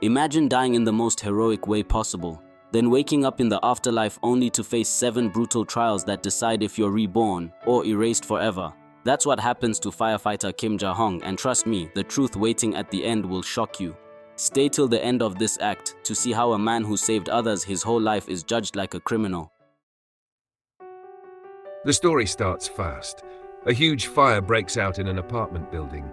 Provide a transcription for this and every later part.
Imagine dying in the most heroic way possible, then waking up in the afterlife only to face 7 brutal trials that decide if you're reborn or erased forever. That's what happens to firefighter Kim Ja-hong, and trust me, the truth waiting at the end will shock you. Stay till the end of this act to see how a man who saved others his whole life is judged like a criminal. The story starts fast. A huge fire breaks out in an apartment building.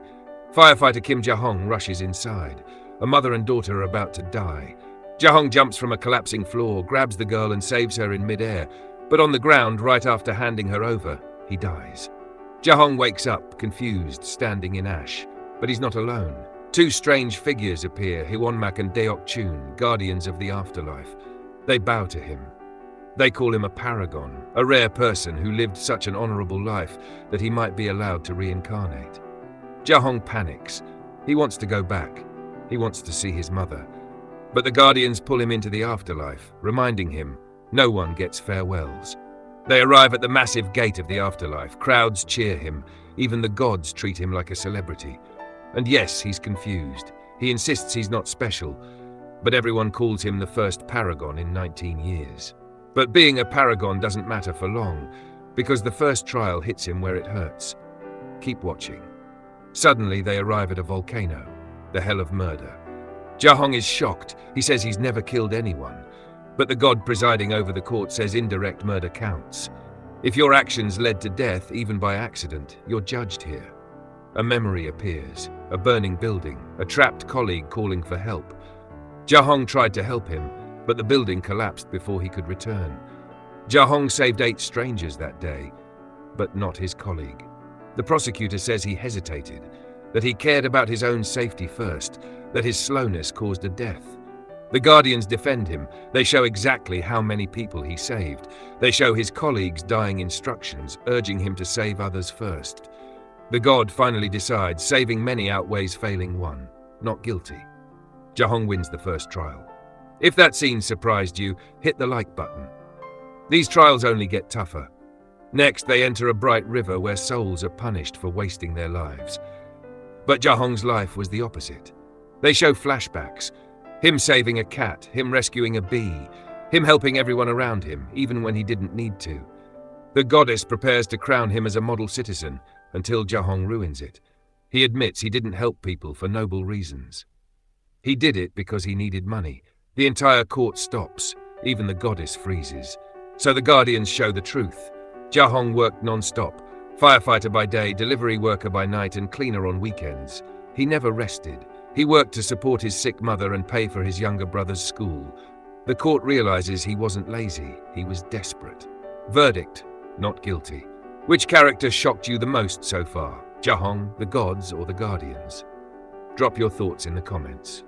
Firefighter Kim Ja-hong rushes inside. A mother and daughter are about to die. Ja-hong jumps from a collapsing floor, grabs the girl and saves her in midair. But on the ground, right after handing her over, he dies. Ja-hong wakes up, confused, standing in ash. But he's not alone. 2 strange figures appear, Hyewon-mak and Deok-chun, guardians of the afterlife. They bow to him. They call him a paragon, a rare person who lived such an honorable life that he might be allowed to reincarnate. Ja-hong panics. He wants to go back. He wants to see his mother. But the guardians pull him into the afterlife, reminding him no one gets farewells. They arrive at the massive gate of the afterlife. Crowds cheer him. Even the gods treat him like a celebrity. And yes, he's confused. He insists he's not special, but everyone calls him the first paragon in 19 years. But being a paragon doesn't matter for long, because the first trial hits him where it hurts. Keep watching. Suddenly they arrive at a volcano, the hell of murder. Ja-hong is shocked. He says he's never killed anyone. But the god presiding over the court says indirect murder counts. If your actions led to death, even by accident, you're judged here. A memory appears, a burning building, a trapped colleague calling for help. Ja-hong tried to help him, but the building collapsed before he could return. Ja-hong saved 8 strangers that day, but not his colleague. The prosecutor says he hesitated, that he cared about his own safety first, that his slowness caused a death. The guardians defend him. They show exactly how many people he saved. They show his colleagues' dying instructions, urging him to save others first. The god finally decides saving many outweighs failing one. Not guilty. Ja-hong wins the first trial. If that scene surprised you, hit the like button. These trials only get tougher. Next, they enter a bright river where souls are punished for wasting their lives. But Ja-hong's life was the opposite. They show flashbacks. Him saving a cat, him rescuing a bee, him helping everyone around him, even when he didn't need to. The goddess prepares to crown him as a model citizen, until Ja-hong ruins it. He admits he didn't help people for noble reasons. He did it because he needed money. The entire court stops. Even the goddess freezes. So the guardians show the truth. Ja-hong worked non-stop. Firefighter by day, delivery worker by night, and cleaner on weekends. He never rested. He worked to support his sick mother and pay for his younger brother's school. The court realizes he wasn't lazy. He was desperate. Verdict: not guilty. Which character shocked you the most so far? Ja-hong, the gods, or the guardians? Drop your thoughts in the comments.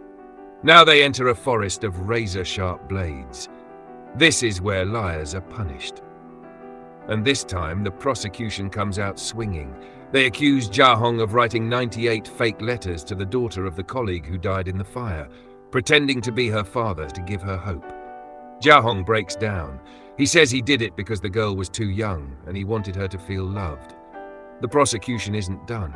Now they enter a forest of razor-sharp blades. This is where liars are punished. And this time, the prosecution comes out swinging. They accuse Ja-hong of writing 98 fake letters to the daughter of the colleague who died in the fire, pretending to be her father to give her hope. Ja-hong breaks down. He says he did it because the girl was too young and he wanted her to feel loved. The prosecution isn't done.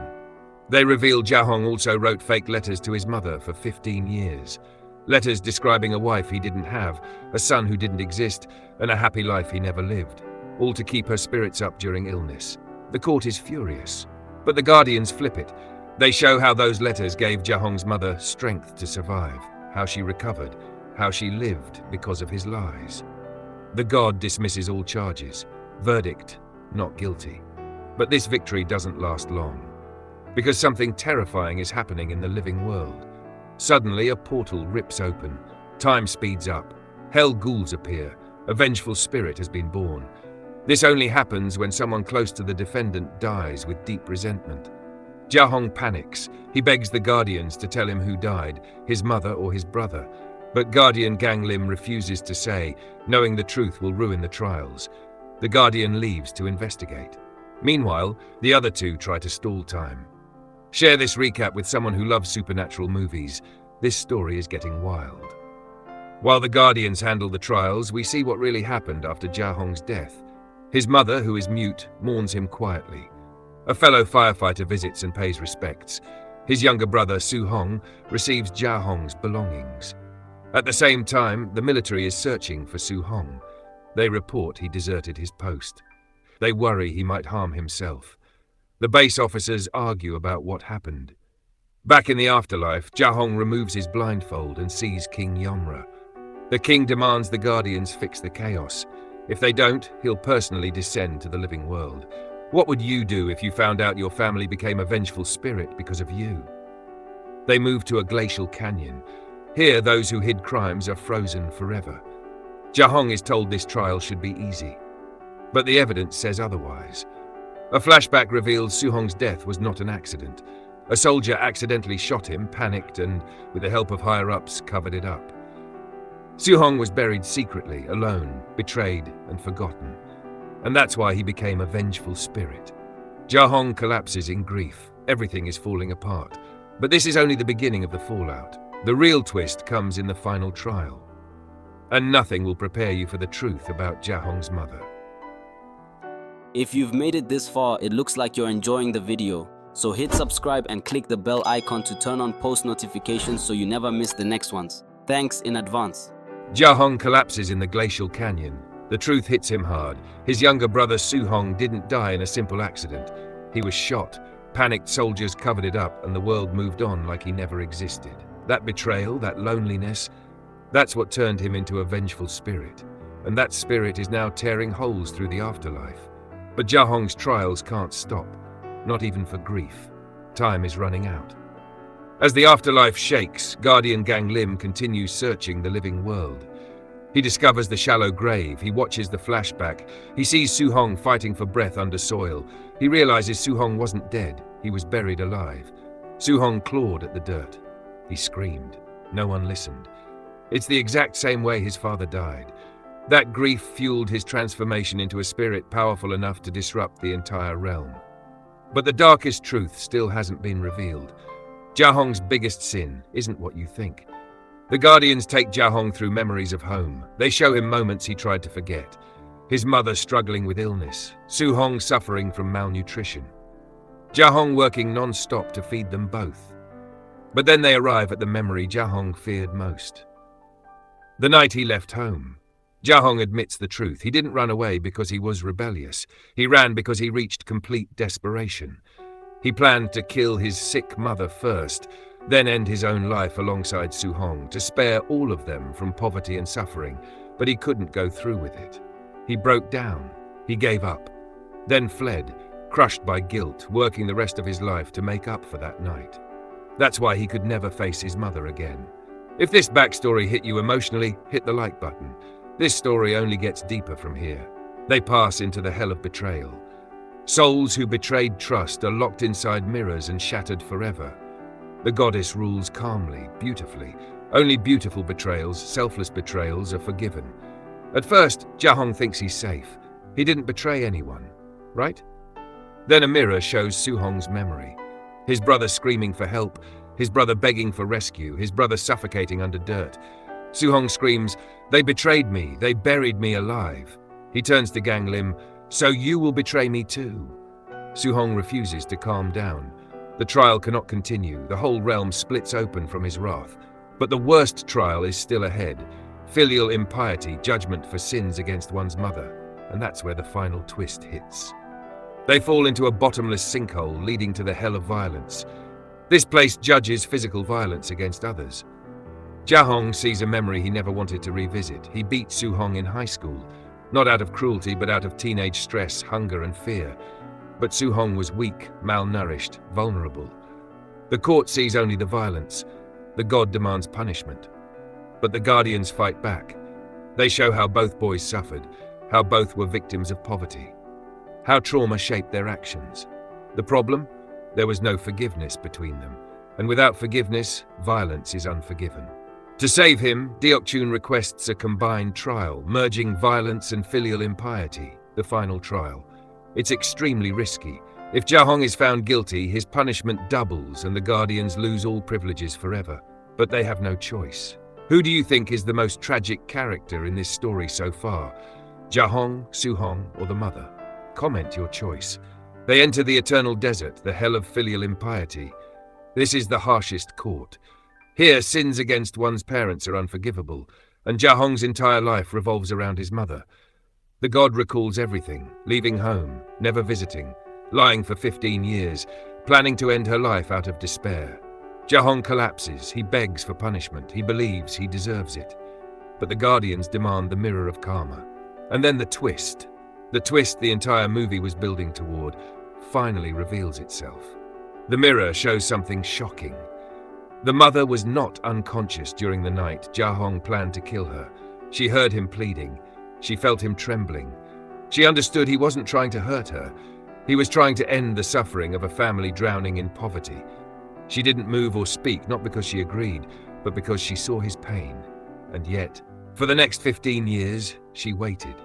They reveal Ja-hong also wrote fake letters to his mother for 15 years. Letters describing a wife he didn't have, a son who didn't exist, and a happy life he never lived, all to keep her spirits up during illness. The court is furious, but the guardians flip it. They show how those letters gave Ja-hong's mother strength to survive, how she recovered, how she lived because of his lies. The god dismisses all charges. Verdict: not guilty. But this victory doesn't last long, because something terrifying is happening in the living world. Suddenly, a portal rips open. Time speeds up. Hell ghouls appear. A vengeful spirit has been born. This only happens when someone close to the defendant dies with deep resentment. Ja-hong panics. He begs the guardians to tell him who died, his mother or his brother. But Guardian Gang Lim refuses to say, knowing the truth will ruin the trials. The Guardian leaves to investigate. Meanwhile, the other two try to stall time. Share this recap with someone who loves supernatural movies. This story is getting wild. While the Guardians handle the trials, we see what really happened after Ja-hong's death. His mother, who is mute, mourns him quietly. A fellow firefighter visits and pays respects. His younger brother, Su-hong, receives Jia-hong's belongings. At the same time, the military is searching for Su-hong. They report he deserted his post. They worry he might harm himself. The base officers argue about what happened. Back in the afterlife, Jia-hong removes his blindfold and sees King Yomra. The king demands the Guardians fix the chaos. If they don't, he'll personally descend to the living world. What would you do if you found out your family became a vengeful spirit because of you? They move to a glacial canyon. Here, those who hid crimes are frozen forever. Jia-hong is told this trial should be easy. But the evidence says otherwise. A flashback reveals Su-hong's death was not an accident. A soldier accidentally shot him, panicked, and, with the help of higher-ups, covered it up. Su-hong was buried secretly, alone, betrayed, and forgotten. And that's why he became a vengeful spirit. Jia-hong collapses in grief. Everything is falling apart. But this is only the beginning of the fallout. The real twist comes in the final trial. And nothing will prepare you for the truth about Jia-hong's mother. If you've made it this far, it looks like you're enjoying the video. So hit subscribe and click the bell icon to turn on post notifications so you never miss the next ones. Thanks in advance. Jia-hong collapses in the glacial canyon. The truth hits him hard. His younger brother Su-hong didn't die in a simple accident. He was shot. Panicked soldiers covered it up and the world moved on like he never existed. That betrayal, that loneliness, that's what turned him into a vengeful spirit. And that spirit is now tearing holes through the afterlife. But Jia-hong's trials can't stop, not even for grief. Time is running out. As the afterlife shakes, Guardian Gang Lim continues searching the living world. He discovers the shallow grave, he watches the flashback, he sees Su-hong fighting for breath under soil. He realizes Su-hong wasn't dead, he was buried alive. Su-hong clawed at the dirt. He screamed. No one listened. It's the exact same way his father died. That grief fueled his transformation into a spirit powerful enough to disrupt the entire realm. But the darkest truth still hasn't been revealed. Jia-hong's biggest sin isn't what you think. The Guardians take Jia-hong through memories of home. They show him moments he tried to forget. His mother struggling with illness, Su-hong suffering from malnutrition, Jia-hong working non-stop to feed them both. But then they arrive at the memory Jia-hong feared most. The night he left home. Jia-hong admits the truth. He didn't run away because he was rebellious. He ran because he reached complete desperation. He planned to kill his sick mother first, then end his own life alongside Su-hong, to spare all of them from poverty and suffering, but he couldn't go through with it. He broke down. He gave up, then fled, crushed by guilt, working the rest of his life to make up for that night. That's why he could never face his mother again. If this backstory hit you emotionally, hit the like button. This story only gets deeper from here. They pass into the hell of betrayal. Souls who betrayed trust are locked inside mirrors and shattered forever. The goddess rules calmly, beautifully. Only beautiful betrayals, selfless betrayals, are forgiven. At first, Jia-hong thinks he's safe. He didn't betray anyone, right? Then a mirror shows Su-hong's memory. His brother screaming for help, his brother begging for rescue, his brother suffocating under dirt. Su-hong screams, "They betrayed me, they buried me alive." He turns to Gang Lim, "So you will betray me too." Su-hong refuses to calm down. The trial cannot continue, the whole realm splits open from his wrath. But the worst trial is still ahead. Filial impiety, judgment for sins against one's mother. And that's where the final twist hits. They fall into a bottomless sinkhole leading to the hell of violence. This place judges physical violence against others. Jia-hong sees a memory he never wanted to revisit. He beat Su-hong in high school, not out of cruelty but out of teenage stress, hunger and fear. But Su-hong was weak, malnourished, vulnerable. The court sees only the violence. The god demands punishment. But the Guardians fight back. They show how both boys suffered, how both were victims of poverty, how trauma shaped their actions. The problem? There was no forgiveness between them. And without forgiveness, violence is unforgiven. To save him, Deok-chun requests a combined trial, merging violence and filial impiety, the final trial. It's extremely risky. If Jia-hong is found guilty, his punishment doubles and the Guardians lose all privileges forever. But they have no choice. Who do you think is the most tragic character in this story so far? Jia-hong, Su-hong, or the mother? Comment your choice. They enter the eternal desert, the hell of filial impiety. This is the harshest court. Here, sins against one's parents are unforgivable, and Jahong's entire life revolves around his mother. The god recalls everything, leaving home, never visiting, lying for 15 years, planning to end her life out of despair. Jahong collapses, he begs for punishment, he believes he deserves it. But the Guardians demand the mirror of karma. And then the twist the entire movie was building toward, finally reveals itself. The mirror shows something shocking. The mother was not unconscious during the night Jahong planned to kill her. She heard him pleading. She felt him trembling. She understood he wasn't trying to hurt her. He was trying to end the suffering of a family drowning in poverty. She didn't move or speak, not because she agreed, but because she saw his pain. And yet, for the next 15 years, she waited.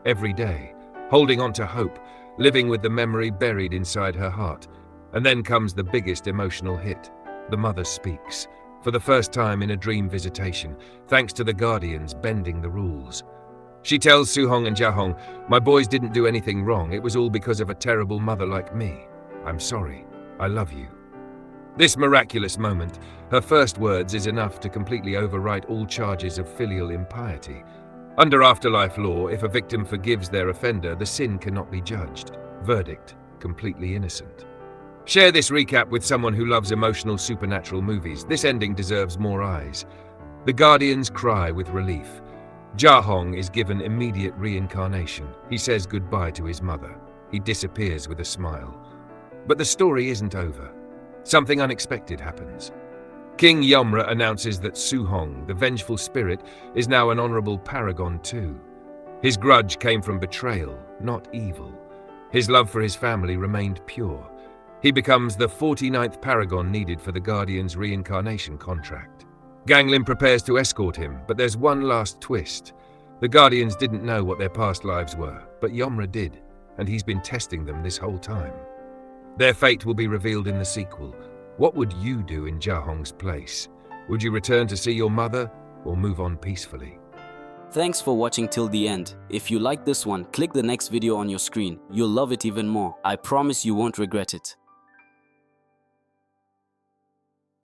Every day, holding on to hope, living with the memory buried inside her heart. And then comes the biggest emotional hit. The mother speaks, for the first time in a dream visitation, thanks to the Guardians bending the rules. She tells Suhong and Jahong, "My boys didn't do anything wrong, it was all because of a terrible mother like me. I'm sorry, I love you." This miraculous moment, her first words, is enough to completely overwrite all charges of filial impiety. Under afterlife law, if a victim forgives their offender, the sin cannot be judged. Verdict, completely innocent. Share this recap with someone who loves emotional supernatural movies. This ending deserves more eyes. The Guardians cry with relief. Jahong is given immediate reincarnation. He says goodbye to his mother. He disappears with a smile. But the story isn't over. Something unexpected happens. King Yomra announces that Suhong, the vengeful spirit, is now an honorable paragon too. His grudge came from betrayal, not evil. His love for his family remained pure. He becomes the 49th paragon needed for the Guardian's reincarnation contract. Ganglin prepares to escort him, but there's one last twist. The Guardians didn't know what their past lives were, but Yomra did, and he's been testing them this whole time. Their fate will be revealed in the sequel. What would you do in Jahong's place? Would you return to see your mother, or move on peacefully? Thanks for watching till the end. If you like this one, click the next video on your screen. You'll love it even more. I promise you won't regret it.